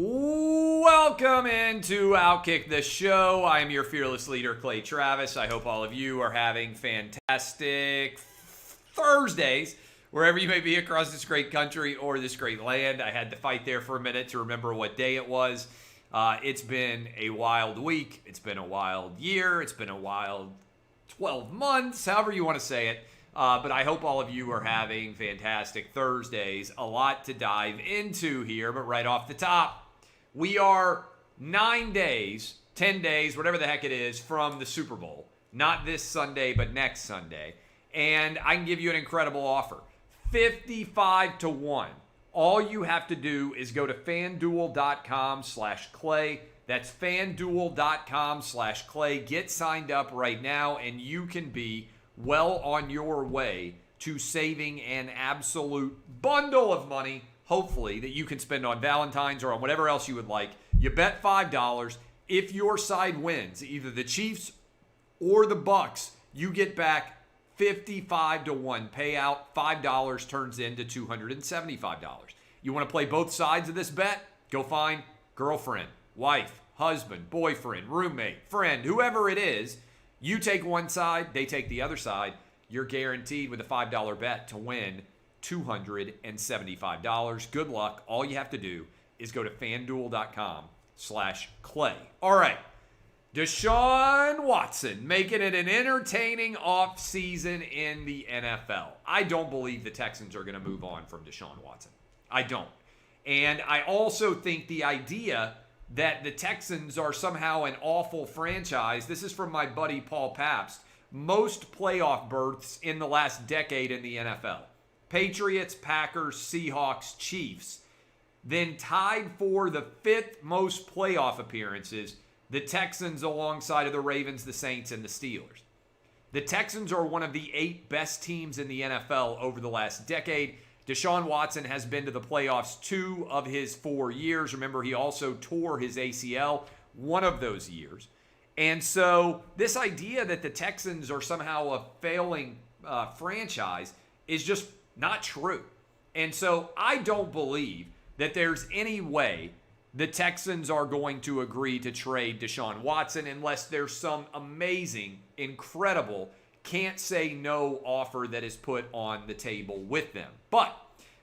Welcome into OutKick the Show. I am your fearless leader, Clay Travis. I hope all of you are having fantastic Thursdays, wherever you may be across this great country or this great land. I had to fight there for a minute to remember what day it was. It's been a wild week. It's been a wild year. It's been a wild 12 months, however you want to say it. But I hope all of you are having fantastic Thursdays. A lot to dive into here, but right off the top, we are 9 days, 10 days, whatever the heck it is, from the Super Bowl. Not this Sunday, but next Sunday. And I can give you an incredible offer. 55-1. All you have to do is go to FanDuel.com/Clay. That's FanDuel.com/Clay. Get signed up right now, and you can be well on your way to saving an absolute bundle of money, hopefully, that you can spend on Valentine's or on whatever else you would like. You bet $5. If your side wins, either the Chiefs or the Bucks, you get back 55-1 payout. $5 turns into $275. You want to play both sides of this bet? Go find girlfriend, wife, husband, boyfriend, roommate, friend, whoever it is. You take one side, they take the other side. You're guaranteed with a $5 bet to win $275. Good luck. All you have to do is go to FanDuel.com/Clay. All right. Deshaun Watson making it an entertaining offseason in the NFL. I don't believe the Texans are going to move on from Deshaun Watson. I don't. And I also think the idea that the Texans are somehow an awful franchise. This is from my buddy Paul Pabst. Most playoff berths in the last decade in the NFL. Patriots, Packers, Seahawks, Chiefs. Then tied for the fifth most playoff appearances, the Texans alongside of the Ravens, the Saints, and the Steelers. The Texans are one of the 8 best teams in the NFL over the last decade. Deshaun Watson has been to the playoffs 2 of his 4 years. Remember, he also tore his ACL one of those years. And so this idea that the Texans are somehow a failing franchise is just not true. And so I don't believe that there's any way the Texans are going to agree to trade Deshaun Watson unless there's some amazing, incredible, can't say no offer that is put on the table with them. But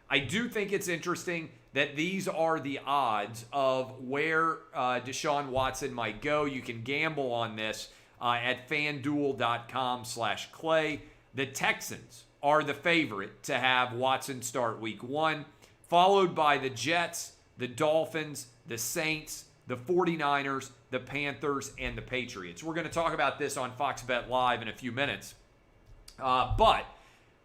I do think it's interesting that these are the odds of where Deshaun Watson might go. You can gamble on this at FanDuel.com/Clay. The Texans are the favorite to have Watson start week 1, followed by the Jets, the Dolphins, the Saints, the 49ers, the Panthers, and the Patriots. We're going to talk about this on Fox Bet Live in a few minutes. But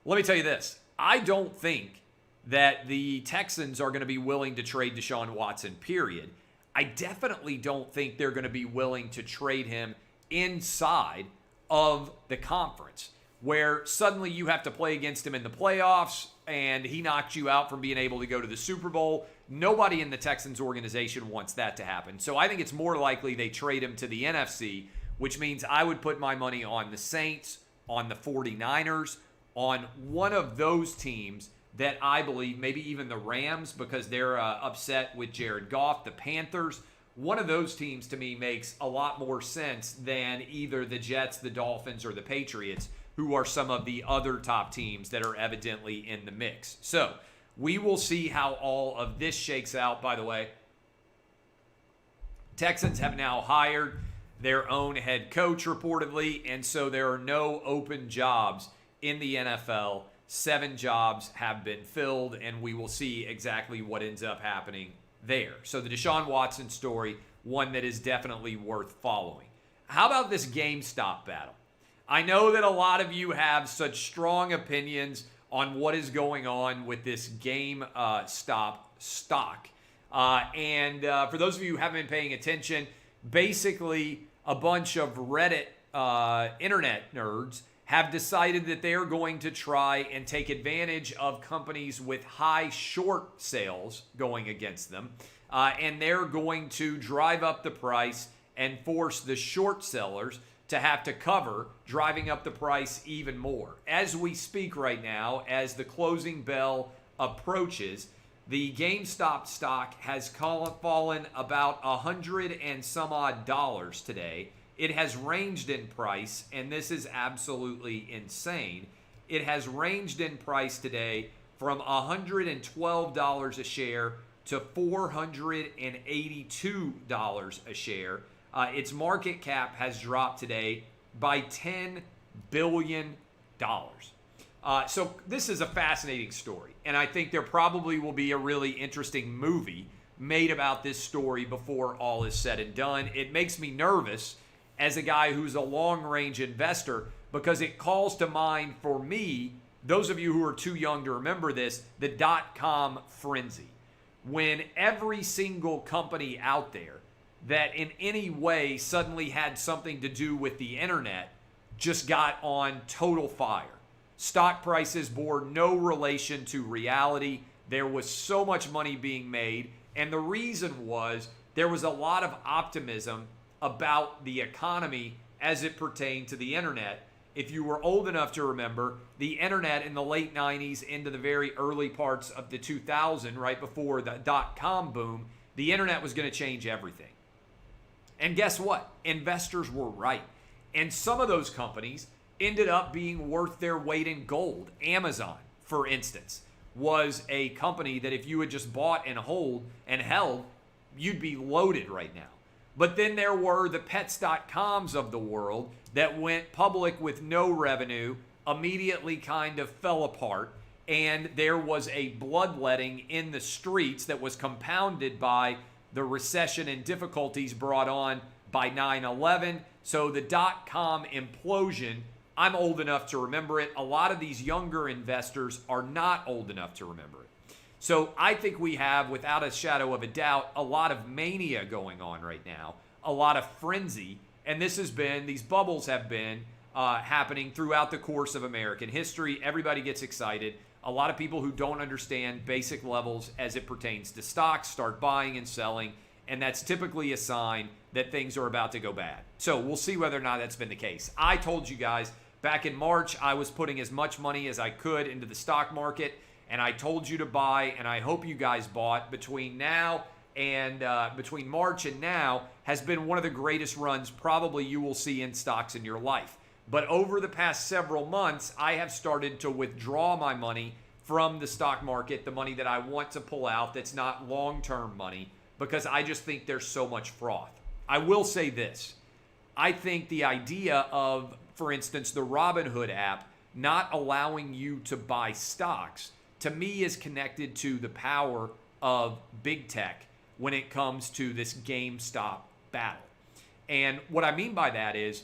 let me tell you this. I don't think that the Texans are going to be willing to trade Deshaun Watson, period. I definitely don't think they're going to be willing to trade him inside of the conference, where suddenly you have to play against him in the playoffs and he knocked you out from being able to go to the Super Bowl. Nobody in the Texans organization wants that to happen. So I think it's more likely they trade him to the NFC, which means I would put my money on the Saints, on the 49ers, on one of those teams that I believe, maybe even the Rams, because they're upset with Jared Goff, the Panthers. One of those teams to me makes a lot more sense than either the Jets, the Dolphins, or the Patriots, who are some of the other top teams that are evidently in the mix. So we will see how all of this shakes out. By the way, Texans have now hired their own head coach reportedly, and so there are no open jobs in the NFL. 7 jobs have been filled, and we will see exactly what ends up happening there. So the Deshaun Watson story, one that is definitely worth following. How about this GameStop battle? I know that a lot of you have such strong opinions on what is going on with this GameStop stock. And for those of you who haven't been paying attention, basically a bunch of Reddit internet nerds have decided that they are going to try and take advantage of companies with high short sales going against them. And they're going to drive up the price and force the short sellers to have to cover, driving up the price even more. As we speak right now, as the closing bell approaches, the GameStop stock has fallen about $100 and some odd today. It has ranged in price, and this is absolutely insane. It has ranged in price today from $112 a share to $482 a share. Its market cap has dropped today by $10 billion. So this is a fascinating story, and I think there probably will be a really interesting movie made about this story before all is said and done. It makes me nervous as a guy who's a long-range investor because it calls to mind for me, those of you who are too young to remember this, the dot-com frenzy. When every single company out there that in any way suddenly had something to do with the internet just got on total fire. Stock prices bore no relation to reality. There was so much money being made, and the reason was there was a lot of optimism about the economy as it pertained to the internet. If you were old enough to remember, the internet in the late 90s into the very early parts of the 2000s, right before the dot-com boom, the internet was going to change everything. And guess what? Investors were right. And some of those companies ended up being worth their weight in gold. Amazon, for instance, was a company that if you had just bought and held, you'd be loaded right now. But then there were the pets.coms of the world that went public with no revenue, immediately kind of fell apart, and there was a bloodletting in the streets that was compounded by the recession and difficulties brought on by 9/11. So the dot-com implosion, I'm old enough to remember it. A lot of these younger investors are not old enough to remember it. So I think we have, without a shadow of a doubt, a lot of mania going on right now, a lot of frenzy, and these bubbles have been happening throughout the course of American history. Everybody gets excited. A lot of people who don't understand basic levels as it pertains to stocks start buying and selling, and that's typically a sign that things are about to go bad. So we'll see whether or not that's been the case. I told you guys back in March I was putting as much money as I could into the stock market, and I told you to buy, and I hope you guys bought. Between March and now has been one of the greatest runs probably you will see in stocks in your life. But over the past several months, I have started to withdraw my money from the stock market, the money that I want to pull out that's not long-term money, because I just think there's so much froth. I will say this. I think the idea of, for instance, the Robinhood app not allowing you to buy stocks, to me, is connected to the power of big tech when it comes to this GameStop battle. And what I mean by that is,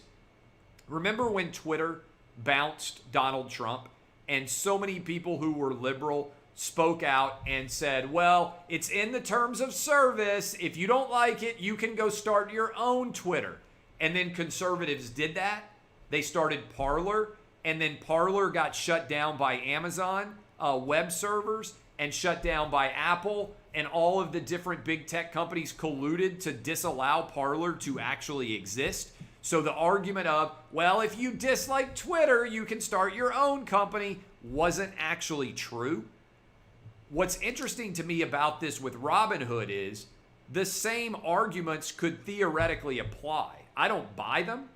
remember when Twitter bounced Donald Trump and so many people who were liberal spoke out and said, well, it's in the terms of service. If you don't like it, you can go start your own Twitter. And then conservatives did that. They started Parler, and then Parler got shut down by Amazon web servers and shut down by Apple, and all of the different big tech companies colluded to disallow Parler to actually exist. So the argument of, well, if you dislike Twitter, you can start your own company, wasn't actually true. What's interesting to me about this with Robinhood is the same arguments could theoretically apply. I don't buy them.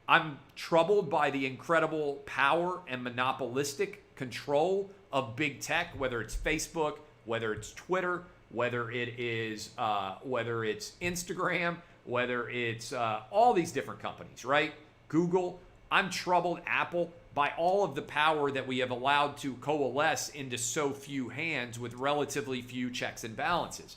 I'm troubled by the incredible power and monopolistic control of big tech, whether it's Facebook, whether it's Twitter, whether it's Instagram, whether it's all these different companies, right? Google. I'm troubled, Apple, by all of the power that we have allowed to coalesce into so few hands with relatively few checks and balances.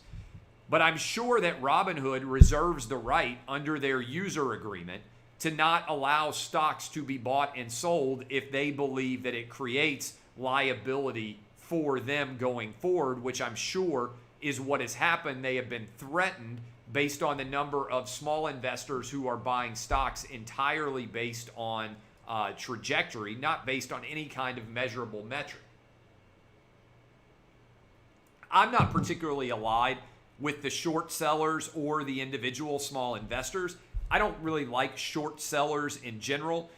But I'm sure that Robinhood reserves the right under their user agreement to not allow stocks to be bought and sold if they believe that it creates liability for them going forward, which I'm sure is what has happened. They have been threatened based on the number of small investors who are buying stocks entirely based on trajectory, not based on any kind of measurable metric. I'm not particularly allied with the short sellers or the individual small investors. I don't really like short sellers in general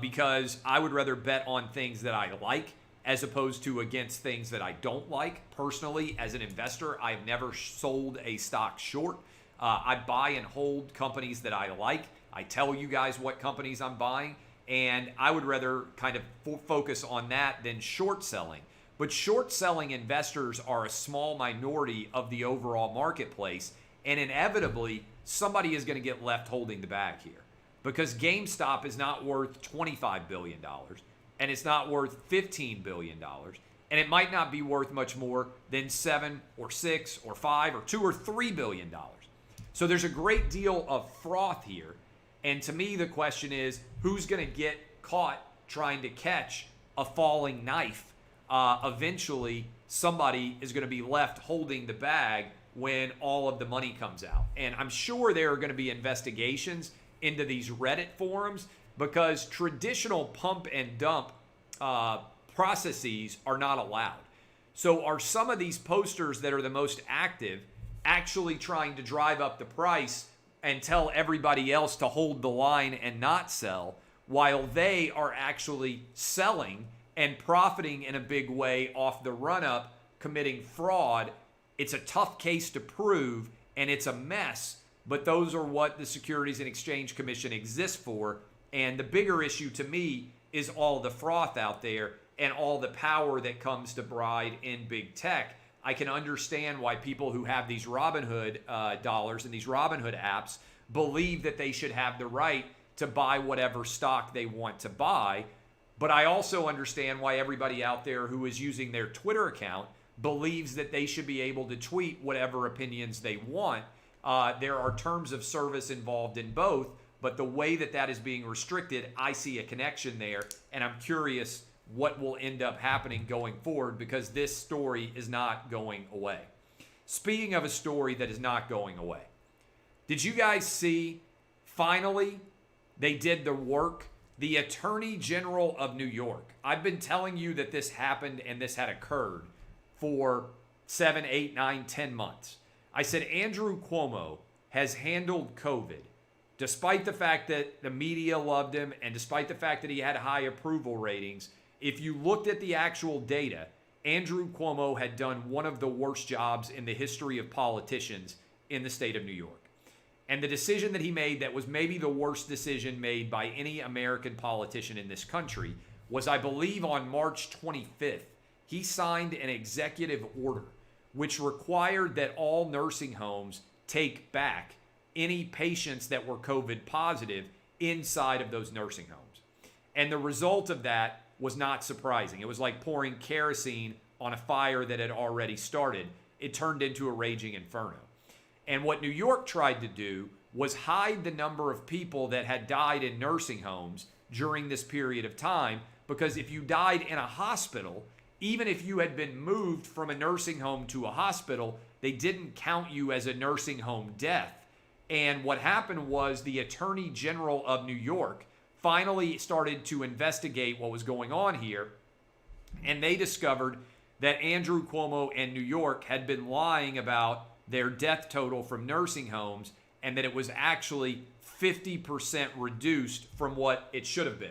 because I would rather bet on things that I like as opposed to against things that I don't like. Personally, as an investor, I've never sold a stock short. I buy and hold companies that I like. I tell you guys what companies I'm buying, and I would rather kind of focus on that than short selling. But short selling investors are a small minority of the overall marketplace, and inevitably, somebody is going to get left holding the bag here, because GameStop is not worth $25 billion, and it's not worth $15 billion, and it might not be worth much more than 7 or 6 or 5 or 2 or $3 billion. So there's a great deal of froth here, and to me, the question is, who's going to get caught trying to catch a falling knife? Eventually, somebody is going to be left holding the bag when all of the money comes out. And I'm sure there are going to be investigations into these Reddit forums, because traditional pump and dump processes are not allowed. So are some of these posters that are the most active actually trying to drive up the price and tell everybody else to hold the line and not sell, while they are actually selling and profiting in a big way off the run-up, committing fraud? It's a tough case to prove, and it's a mess, but those are what the Securities and Exchange Commission exists for. And the bigger issue to me is all the froth out there and all the power that comes to bride in big tech. I can understand why people who have these Robinhood dollars and these Robinhood apps believe that they should have the right to buy whatever stock they want to buy. But I also understand why everybody out there who is using their Twitter account believes that they should be able to tweet whatever opinions they want. There are terms of service involved in both, but the way that that is being restricted, I see a connection there, and I'm curious what will end up happening going forward, because this story is not going away. Speaking of a story that is not going away, did you guys see, finally, they did the work? The Attorney General of New York. I've been telling you that this happened and this had occurred for 7, 8, 9, 10 months. I said Andrew Cuomo has handled COVID, despite the fact that the media loved him and despite the fact that he had high approval ratings. If you looked at the actual data, Andrew Cuomo had done one of the worst jobs in the history of politicians in the state of New York. And the decision that he made, that was maybe the worst decision made by any American politician in this country, was, I believe, on March 25th, he signed an executive order which required that all nursing homes take back any patients that were COVID positive inside of those nursing homes. And the result of that was not surprising. It was like pouring kerosene on a fire that had already started. It turned into a raging inferno. And what New York tried to do was hide the number of people that had died in nursing homes during this period of time, because if you died in a hospital, even if you had been moved from a nursing home to a hospital, they didn't count you as a nursing home death. And what happened was the Attorney General of New York finally started to investigate what was going on here, and they discovered that Andrew Cuomo and New York had been lying about their death total from nursing homes, and that it was actually 50% reduced from what it should have been.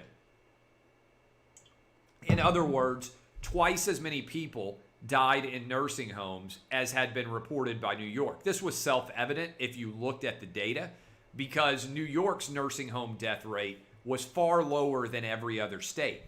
In other words, twice as many people died in nursing homes as had been reported by New York. This was self-evident if you looked at the data, because New York's nursing home death rate was far lower than every other state.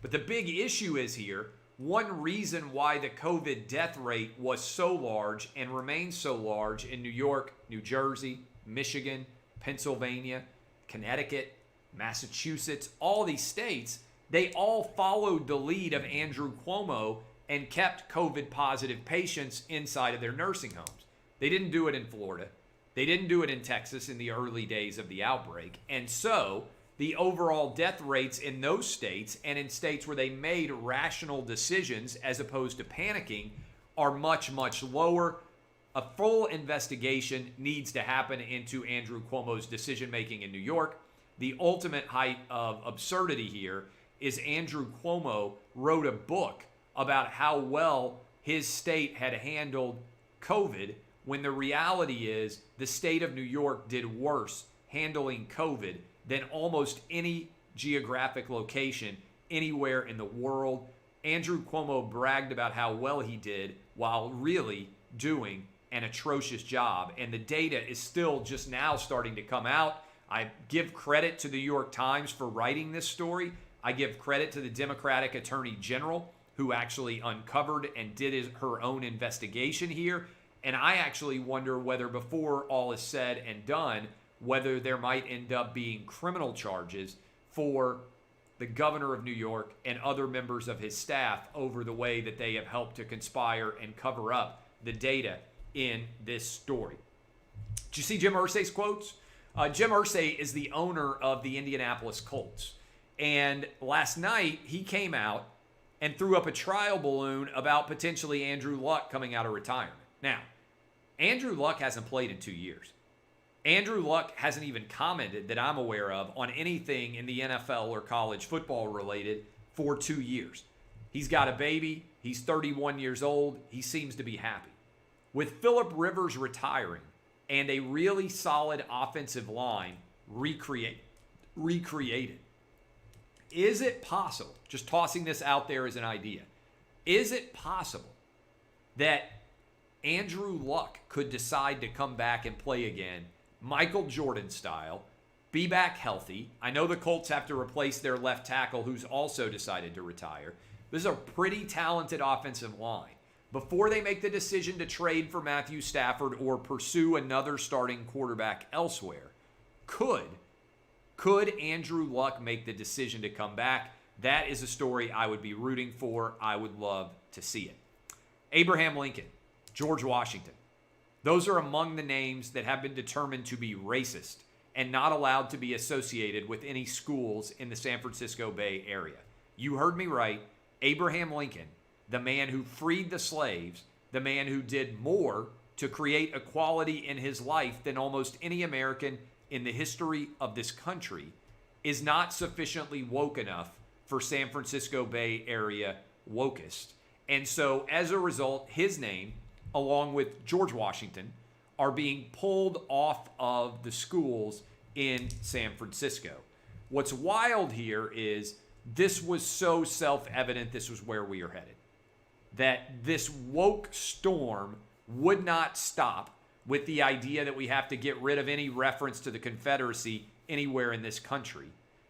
But the big issue is here, one reason why the COVID death rate was so large and remains so large in New York, New Jersey, Michigan, Pennsylvania, Connecticut, Massachusetts, all these states, they all followed the lead of Andrew Cuomo and kept COVID positive patients inside of their nursing homes. They didn't do it in Florida. They didn't do it in Texas in the early days of the outbreak. And so the overall death rates in those states, and in states where they made rational decisions as opposed to panicking, are much, much lower. A full investigation needs to happen into Andrew Cuomo's decision-making in New York. The ultimate height of absurdity here is Andrew Cuomo wrote a book about how well his state had handled COVID, when the reality is the state of New York did worse handling COVID than almost any geographic location anywhere in the world. Andrew Cuomo bragged about how well he did while really doing an atrocious job. And the data is still just now starting to come out. I give credit to the New York Times for writing this story. I give credit to the Democratic Attorney General who actually uncovered and did her own investigation here. And I actually wonder whether before all is said and done, whether there might end up being criminal charges for the governor of New York and other members of his staff over the way that they have helped to conspire and cover up the data in this story. Did you see Jim Irsay's quotes? Jim Irsay is the owner of the Indianapolis Colts. And last night, he came out and threw up a trial balloon about potentially Andrew Luck coming out of retirement. Now, Andrew Luck hasn't played in 2 years. Andrew Luck hasn't even commented that I'm aware of on anything in the NFL or college football related for 2 years. He's got a baby. He's 31 years old. He seems to be happy. With Phillip Rivers retiring and a really solid offensive line recreated, is it possible, just tossing this out there as an idea, is it possible that Andrew Luck could decide to come back and play again, Michael Jordan style, be back healthy? I know the Colts have to replace their left tackle who's also decided to retire. This is a pretty talented offensive line. Before they make the decision to trade for Matthew Stafford or pursue another starting quarterback elsewhere, could Andrew Luck make the decision to come back? That is a story I would be rooting for. I would love to see it. Abraham Lincoln, George Washington. Those are among the names that have been determined to be racist and not allowed to be associated with any schools in the San Francisco Bay Area. You heard me right. Abraham Lincoln, the man who freed the slaves, the man who did more to create equality in his life than almost any American in the history of this country, is not sufficiently woke enough for San Francisco Bay Area wokists. And so as a result, his name, along with George Washington, are being pulled off of the schools in San Francisco. What's wild here is this was so self-evident this was where we are headed. That this woke storm would not stop with the idea that we have to get rid of any reference to the Confederacy anywhere in this country.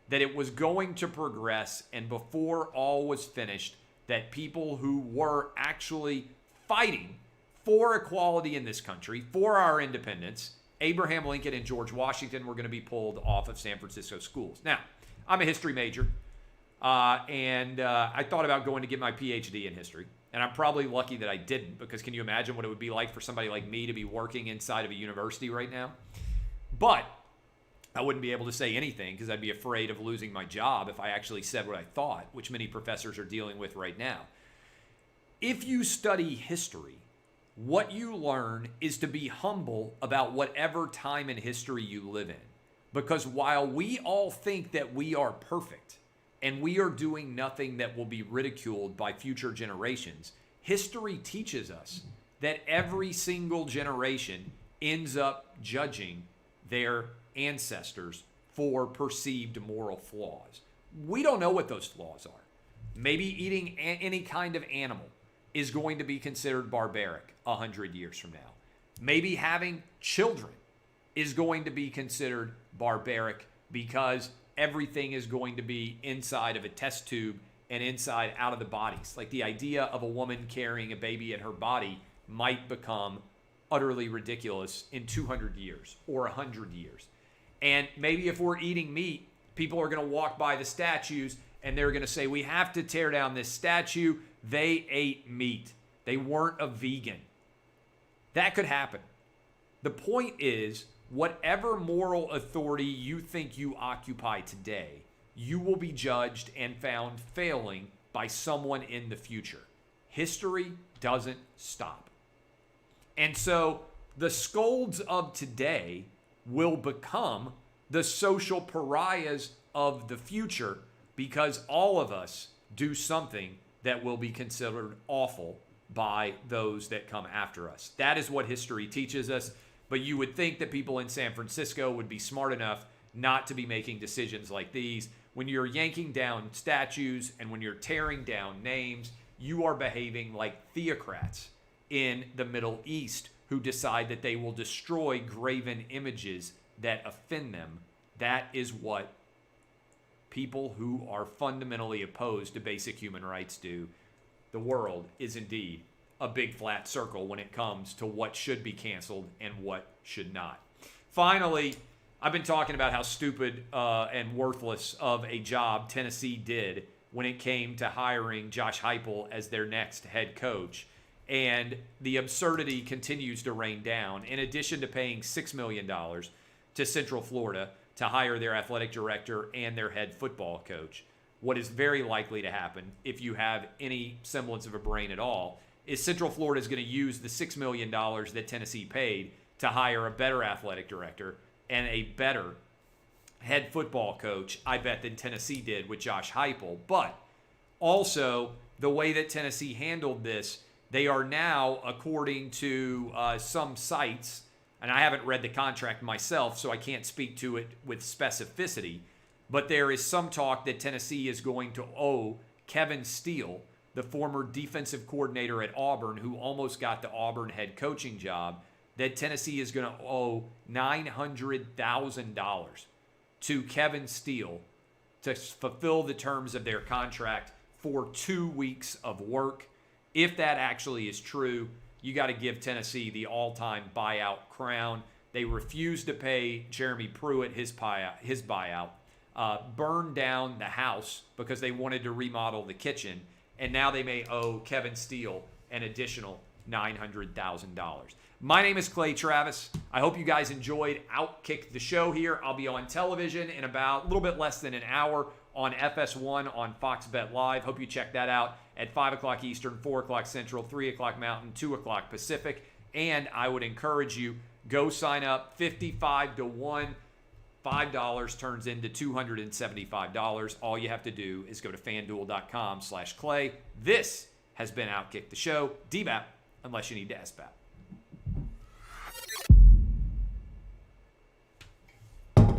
That it was going to progress, and before all was finished, that people who were actually fighting for equality in this country, for our independence, Abraham Lincoln and George Washington, were going to be pulled off of San Francisco schools. Now, I'm a history major, and I thought about going to get my PhD in history. And I'm probably lucky that I didn't, because can you imagine what it would be like for somebody like me to be working inside of a university right now? But I wouldn't be able to say anything because I'd be afraid of losing my job if I actually said what I thought, which many professors are dealing with right now. If you study history, what you learn is to be humble about whatever time in history you live in. Because while we all think that we are perfect, and we are doing nothing that will be ridiculed by future generations, history teaches us that every single generation ends up judging their ancestors for perceived moral flaws. We don't know what those flaws are. Maybe eating any kind of animal is going to be considered barbaric 100 years from now. Maybe having children is going to be considered barbaric because everything is going to be inside of a test tube and inside out of the bodies. Like the idea of a woman carrying a baby in her body might become utterly ridiculous in 200 years or 100 years. And maybe if we're eating meat, people are going to walk by the statues and they're going to say, we have to tear down this statue. They ate meat. They weren't a vegan. That could happen. The point is, whatever moral authority you think you occupy today, you will be judged and found failing by someone in the future. History doesn't stop. And so the scolds of today will become the social pariahs of the future because all of us do something that will be considered awful by those that come after us. That is what history teaches us. But you would think that people in San Francisco would be smart enough not to be making decisions like these when you're yanking down statues and when you're tearing down names, you are behaving like theocrats in the Middle East who decide that they will destroy graven images that offend them. That is what people who are fundamentally opposed to basic human rights do. The world is indeed a big flat circle when it comes to what should be canceled and what should not. Finally, I've been talking about how stupid and worthless of a job Tennessee did when it came to hiring Josh Heupel as their next head coach. And the absurdity continues to rain down. In addition to paying $6 million to Central Florida to hire their athletic director and their head football coach, what is very likely to happen, if you have any semblance of a brain at all, is Central Florida is going to use the $6 million that Tennessee paid to hire a better athletic director and a better head football coach, I bet, than Tennessee did with Josh Heupel. But also, the way that Tennessee handled this, they are now, according to some sites, and I haven't read the contract myself, so I can't speak to it with specificity, but there is some talk that Tennessee is going to owe Kevin Steele, the former defensive coordinator at Auburn, who almost got the Auburn head coaching job, that Tennessee is going to owe $900,000 to Kevin Steele to fulfill the terms of their contract for 2 weeks of work. If that actually is true, you got to give Tennessee the all-time buyout crown. They refused to pay Jeremy Pruitt his buyout, burned down the house because they wanted to remodel the kitchen, and now they may owe Kevin Steele an additional $900,000. My name is Clay Travis. I hope you guys enjoyed OutKick the Show here. I'll be on television in about a little bit less than an hour on FS1 on Fox Bet Live. Hope you check that out at 5 o'clock Eastern, 4 o'clock Central, 3 o'clock Mountain, 2 o'clock Pacific. And I would encourage you, go sign up, 55 to 1. $5 turns into $275. All you have to do is go to FanDuel.com/Clay. This has been OutKick the Show. DBAP, unless you need to SBAP.